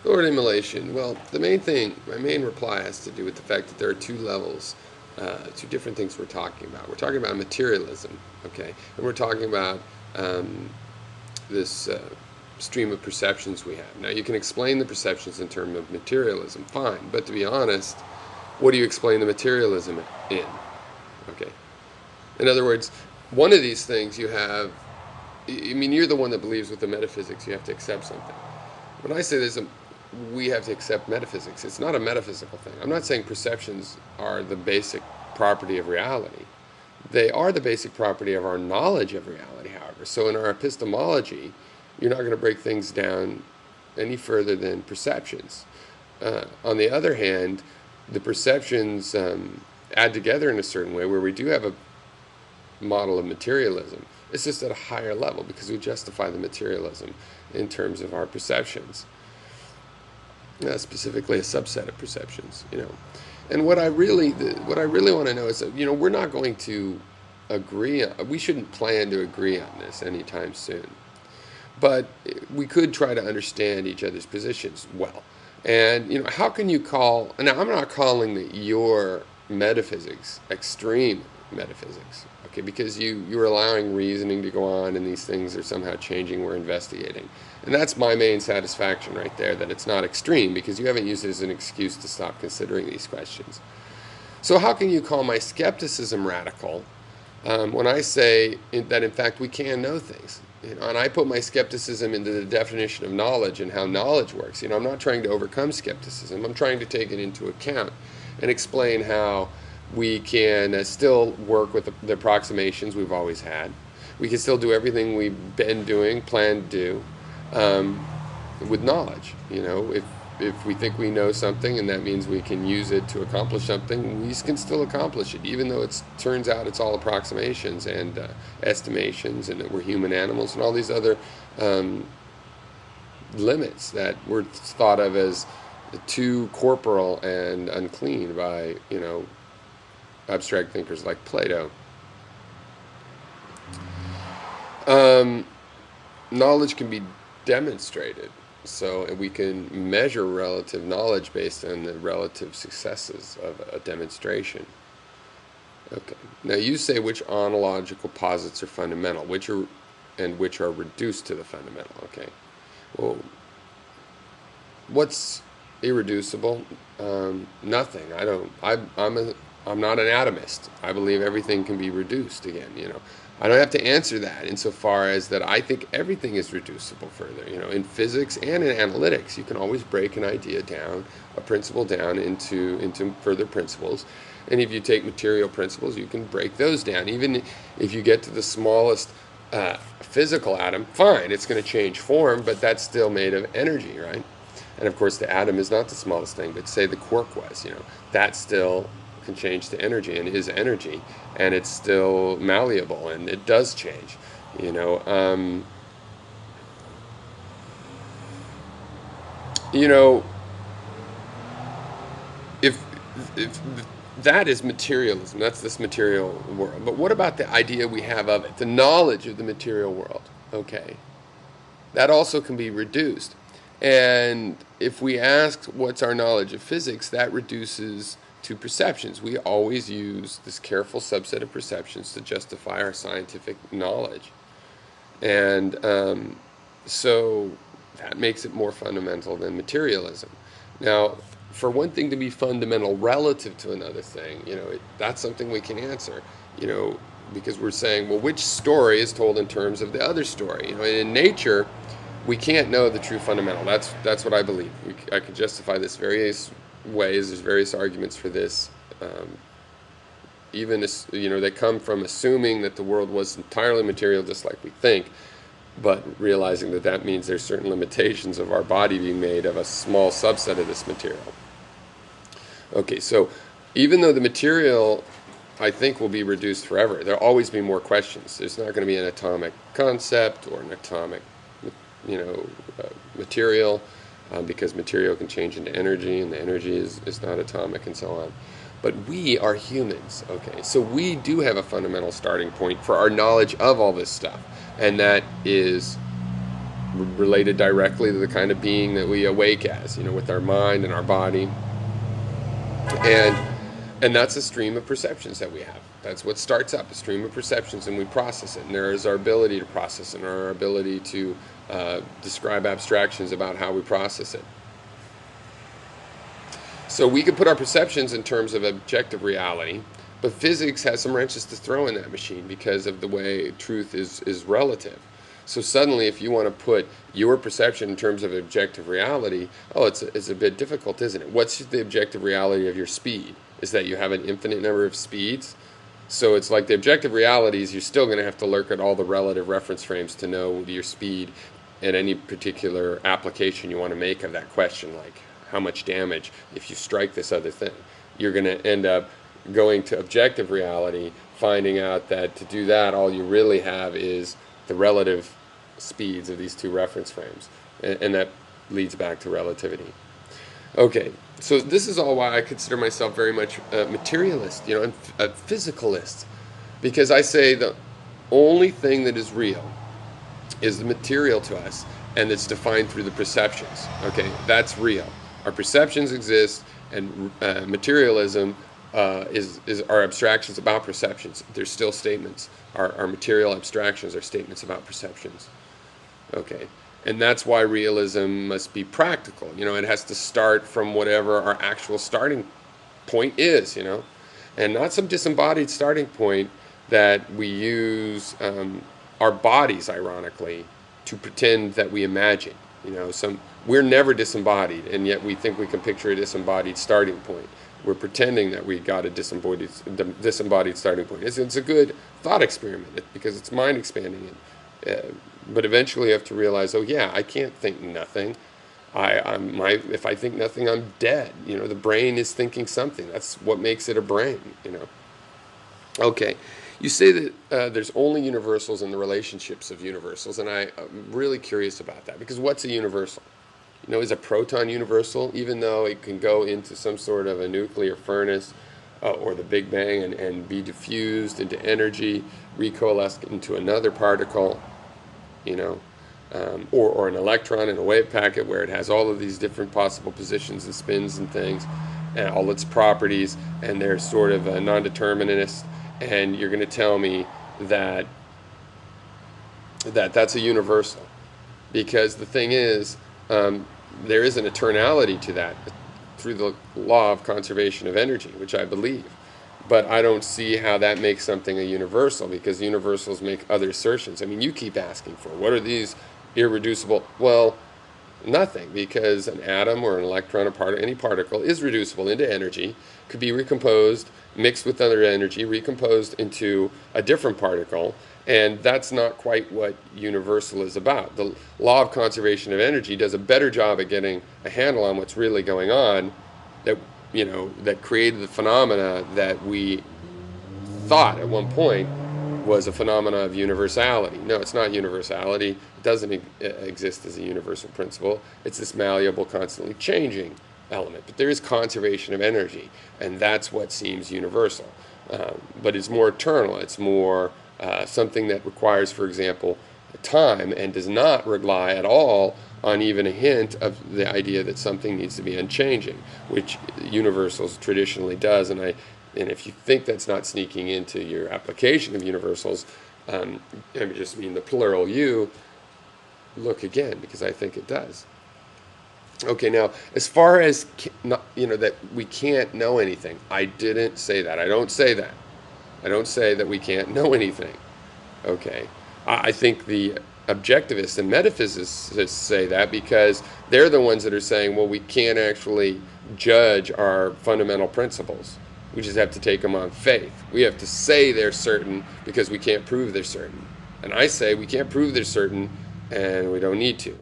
Lord immolation. Well, my main reply has to do with the fact that there are two levels, two different things we're talking about. We're talking about materialism, okay, and we're talking about this stream of perceptions we have. Now, you can explain the perceptions in terms of materialism, fine, but to be honest, what do you explain the materialism in? Okay. In other words, one of these things you have, I mean, you're the one that believes with the metaphysics, you have to accept something. When I say we have to accept metaphysics, it's not a metaphysical thing. I'm not saying perceptions are the basic property of reality. They are the basic property of our knowledge of reality, however. So in our epistemology, you're not going to break things down any further than perceptions. On the other hand, the perceptions add together in a certain way where we do have a model of materialism. It's just at a higher level because we justify the materialism in terms of our perceptions. Specifically a subset of perceptions, And what I really want to know is that, we're not going to we shouldn't plan to agree on this anytime soon. But we could try to understand each other's positions well. And, how can you now I'm not calling your metaphysics extreme metaphysics, okay, because you're allowing reasoning to go on and these things are somehow changing, we're investigating. And that's my main satisfaction right there, that it's not extreme, because you haven't used it as an excuse to stop considering these questions. So how can you call my skepticism radical when I say that, in fact, we can know things? And I put my skepticism into the definition of knowledge and how knowledge works. I'm not trying to overcome skepticism. I'm trying to take it into account and explain how we can still work with the approximations we've always had. We can still do everything we've been doing, plan to do, with knowledge. If we think we know something and that means we can use it to accomplish something, we can still accomplish it, even though it turns out it's all approximations and estimations, and that we're human animals and all these other limits that were thought of as too corporal and unclean by, abstract thinkers like Plato. Knowledge can be demonstrated, so we can measure relative knowledge based on the relative successes of a demonstration. Okay. Now you say which ontological posits are fundamental, which are reduced to the fundamental. Okay. Well, what's irreducible? Nothing. I'm not an atomist. I believe everything can be reduced again. I don't have to answer that insofar as that I think everything is reducible further. In physics and in analytics, you can always break an idea down, a principle down into further principles. And if you take material principles, you can break those down. Even if you get to the smallest physical atom, fine, it's going to change form, but that's still made of energy, right? And of course, the atom is not the smallest thing, but say the quark was, that still can change to energy and is energy, and it's still malleable and it does change. If that is materialism, that's this material world. But what about the idea we have of it, the knowledge of the material world? Okay, that also can be reduced. And if we ask what's our knowledge of physics, that reduces to perceptions. We always use this careful subset of perceptions to justify our scientific knowledge. And so that makes it more fundamental than materialism. Now, for one thing to be fundamental relative to another thing, that's something we can answer, because we're saying, well, which story is told in terms of the other story? In nature, we can't know the true fundamental. That's what I believe. I can justify this various ways. There's various arguments for this. Even they come from assuming that the world was entirely material, just like we think, but realizing that means there's certain limitations of our body being made of a small subset of this material. Okay, so even though the material, I think, will be reduced forever, there'll always be more questions. There's not going to be an atomic concept or an atomic material, because material can change into energy, and the energy is not atomic, and so on. But we are humans, okay? So we do have a fundamental starting point for our knowledge of all this stuff, and that is related directly to the kind of being that we awake as, with our mind and our body. And that's a stream of perceptions that we have. That's what starts up, a stream of perceptions, and we process it. And there is our ability to process it, and our ability to describe abstractions about how we process it. So we could put our perceptions in terms of objective reality, but physics has some wrenches to throw in that machine because of the way truth is relative. So suddenly, if you want to put your perception in terms of objective reality, it's a bit difficult, isn't it? What's the objective reality of your speed? Is that you have an infinite number of speeds? So it's like the objective reality is you're still going to have to look at all the relative reference frames to know your speed at any particular application you want to make of that question, like how much damage if you strike this other thing. You're going to end up going to objective reality, finding out that to do that, all you really have is the relative speeds of these two reference frames. And that leads back to relativity. Okay, so this is all why I consider myself very much a materialist, and a physicalist. Because I say the only thing that is real is the material to us, and it's defined through the perceptions. Okay, that's real. Our perceptions exist, and materialism is our abstractions about perceptions. They're still statements. Our material abstractions are statements about perceptions. Okay, and that's why realism must be practical. It has to start from whatever our actual starting point is, and not some disembodied starting point that we use our bodies, ironically, to pretend that we imagine. We're never disembodied, and yet we think we can picture a disembodied starting point. We're pretending that we got a disembodied starting point. It's a good thought experiment because it's mind expanding. But eventually you have to realize, I can't think nothing. If I think nothing, I'm dead. The brain is thinking something. That's what makes it a brain. Okay, you say that there's only universals in the relationships of universals, and I'm really curious about that because what's a universal? Is a proton universal, even though it can go into some sort of a nuclear furnace or the Big Bang and be diffused into energy, recoalesce into another particle, or an electron in a wave packet where it has all of these different possible positions and spins and things, and all its properties, and they're sort of a non-determinist, and you're going to tell me that that's a universal. Because the thing is, there is an eternality to that through the law of conservation of energy, which I believe. But I don't see how that makes something a universal, because universals make other assertions. You keep asking for, what are these irreducible? Well, nothing, because an atom or an electron, any particle is reducible into energy, could be recomposed, mixed with other energy, recomposed into a different particle, and that's not quite what universal is about. The law of conservation of energy does a better job at getting a handle on what's really going on, that created the phenomena that we thought at one point was a phenomena of universality. No, it's not universality. It doesn't exist as a universal principle. It's this malleable, constantly changing element. But there is conservation of energy, and that's what seems universal. But it's more eternal. It's more something that requires, for example, time, and does not rely at all on even a hint of the idea that something needs to be unchanging, which universals traditionally does. And if you think that's not sneaking into your application of universals, I just mean the plural you, look again, because I think it does. Okay, now, as far as, that we can't know anything, I didn't say that. I don't say that. I don't say that we can't know anything. Okay, I think the objectivists and metaphysicists say that because they're the ones that are saying, well, we can't actually judge our fundamental principles. We just have to take them on faith. We have to say they're certain because we can't prove they're certain. And I say we can't prove they're certain, and we don't need to.